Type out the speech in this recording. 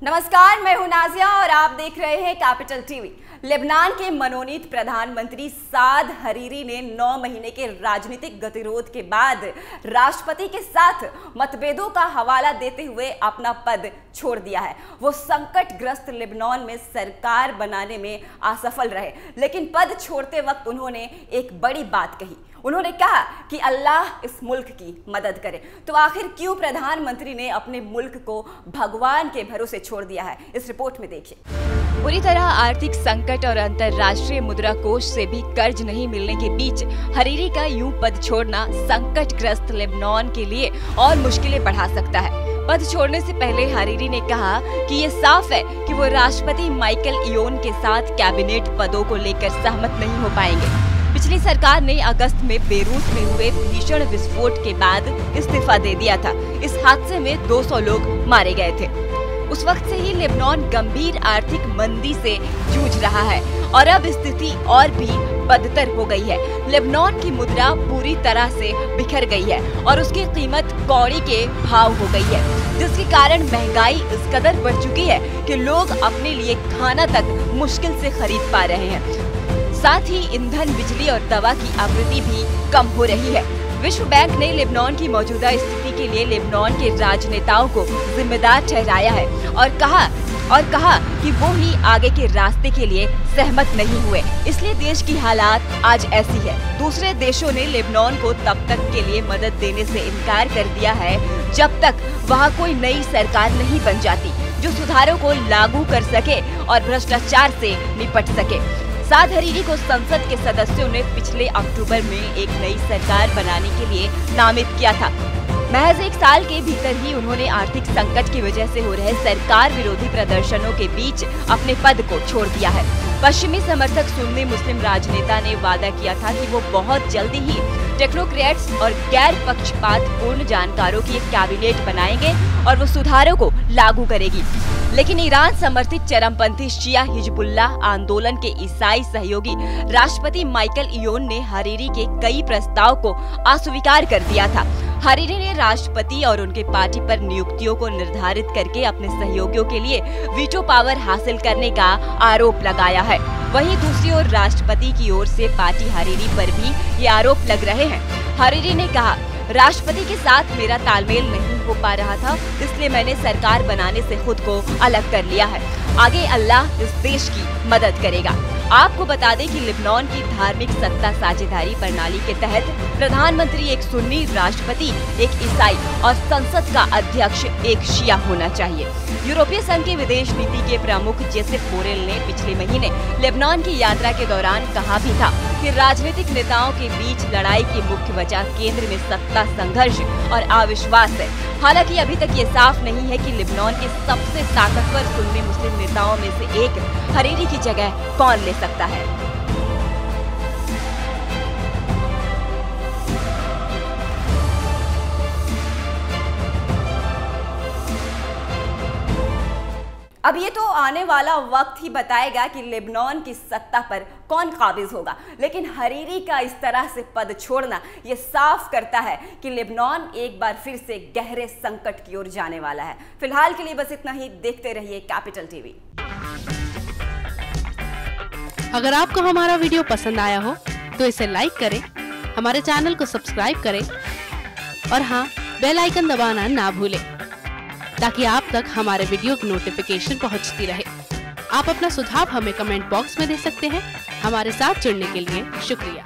नमस्कार, मैं हूं नाजिया और आप देख रहे हैं कैपिटल टीवी। लेबनान के मनोनीत प्रधानमंत्री साद हरीरी ने 9 महीने के राजनीतिक गतिरोध के बाद राष्ट्रपति के साथ मतभेदों का हवाला देते हुए अपना पद छोड़ दिया है। वो संकटग्रस्त लेबनान में सरकार बनाने में असफल रहे, लेकिन पद छोड़ते वक्त उन्होंने एक बड़ी बात कही। उन्होंने कहा कि अल्लाह इस मुल्क की मदद करे। तो आखिर क्यों प्रधानमंत्री ने अपने मुल्क को भगवान के भरोसे छोड़ दिया है, इस रिपोर्ट में देखिए। पूरी तरह आर्थिक संकट और अंतर्राष्ट्रीय मुद्रा कोष से भी कर्ज नहीं मिलने के बीच हरीरी का यूं पद छोड़ना संकटग्रस्त लेबनान के लिए और मुश्किलें बढ़ा सकता है। पद छोड़ने से पहले हरीरी ने कहा कि ये साफ है कि वो राष्ट्रपति माइकल इयोन के साथ कैबिनेट पदों को लेकर सहमत नहीं हो पाएंगे। पिछली सरकार ने अगस्त में बेरूत में हुए भीषण विस्फोट के बाद इस्तीफा दे दिया था। इस हादसे में 200 लोग मारे गए थे। उस वक्त से ही लेबनान गंभीर आर्थिक मंदी से जूझ रहा है और अब स्थिति और भी बदतर हो गई है। लेबनान की मुद्रा पूरी तरह से बिखर गई है और उसकी कीमत कौड़ी के भाव हो गई है, जिसके कारण महंगाई इस कदर बढ़ चुकी है कि लोग अपने लिए खाना तक मुश्किल से खरीद पा रहे हैं। साथ ही ईंधन, बिजली और दवा की आपूर्ति भी कम हो रही है। विश्व बैंक ने लेबनान की मौजूदा स्थिति के लिए लेबनान के राजनेताओं को जिम्मेदार ठहराया है और कहा कि वो ही आगे के रास्ते के लिए सहमत नहीं हुए, इसलिए देश की हालात आज ऐसी है। दूसरे देशों ने लेबनान को तब तक के लिए मदद देने से इनकार कर दिया है जब तक वहाँ कोई नई सरकार नहीं बन जाती जो सुधारों को लागू कर सके और भ्रष्टाचार से निपट सके। साद हरीरी को संसद के सदस्यों ने पिछले अक्टूबर में एक नई सरकार बनाने के लिए नामित किया था। महज 1 साल के भीतर ही उन्होंने आर्थिक संकट की वजह से हो रहे सरकार विरोधी प्रदर्शनों के बीच अपने पद को छोड़ दिया है। पश्चिमी समर्थक सुन्नी मुस्लिम राजनेता ने वादा किया था कि वो बहुत जल्दी ही टेक्नोक्रेट्स और गैर पक्षपात पूर्ण जानकारों की एक कैबिनेट बनाएंगे और वो सुधारों को लागू करेगी। लेकिन ईरान समर्थित चरमपंथी शिया हिजबुल्लाह आंदोलन के ईसाई सहयोगी राष्ट्रपति माइकल इयोन ने हरीरी के कई प्रस्ताव को अस्वीकार कर दिया था। हरीरी ने राष्ट्रपति और उनके पार्टी पर नियुक्तियों को निर्धारित करके अपने सहयोगियों के लिए वीटो पावर हासिल करने का आरोप लगाया है। वहीं दूसरी ओर राष्ट्रपति की ओर से पार्टी हरीरी पर भी ये आरोप लग रहे हैं। हरीरी ने कहा, राष्ट्रपति के साथ मेरा तालमेल नहीं हो पा रहा था, इसलिए मैंने सरकार बनाने से खुद को अलग कर लिया है। आगे अल्लाह इस देश की मदद करेगा। आपको बता दें कि लेबनान की धार्मिक सत्ता साझेदारी प्रणाली के तहत प्रधानमंत्री एक सुन्नी, राष्ट्रपति एक ईसाई और संसद का अध्यक्ष एक शिया होना चाहिए। यूरोपीय संघ के विदेश नीति के प्रमुख जोसेफ बोरेल ने पिछले महीने लेबनान की यात्रा के दौरान कहा भी था कि राजनीतिक नेताओं के बीच लड़ाई की मुख्य वजह केंद्र में सत्ता संघर्ष और अविश्वास है। हालांकि अभी तक ये साफ नहीं है कि लेबनान के सबसे ताकतवर सुन्नी मुस्लिम नेताओं में से एक हरीरी की जगह कौन ले सकता है। अब ये तो आने वाला वक्त ही बताएगा कि लेबनान की सत्ता पर कौन काबिज होगा, लेकिन हरीरी का इस तरह से पद छोड़ना ये साफ करता है कि लेबनान एक बार फिर से गहरे संकट की ओर जाने वाला है। फिलहाल के लिए बस इतना ही। देखते रहिए कैपिटल टीवी। अगर आपको हमारा वीडियो पसंद आया हो तो इसे लाइक करें, हमारे चैनल को सब्सक्राइब करें और हाँ, बेल आइकन दबाना ना भूलें ताकि आप तक हमारे वीडियो की नोटिफिकेशन पहुंचती रहे। आप अपना सुझाव हमें कमेंट बॉक्स में दे सकते हैं। हमारे साथ जुड़ने के लिए शुक्रिया।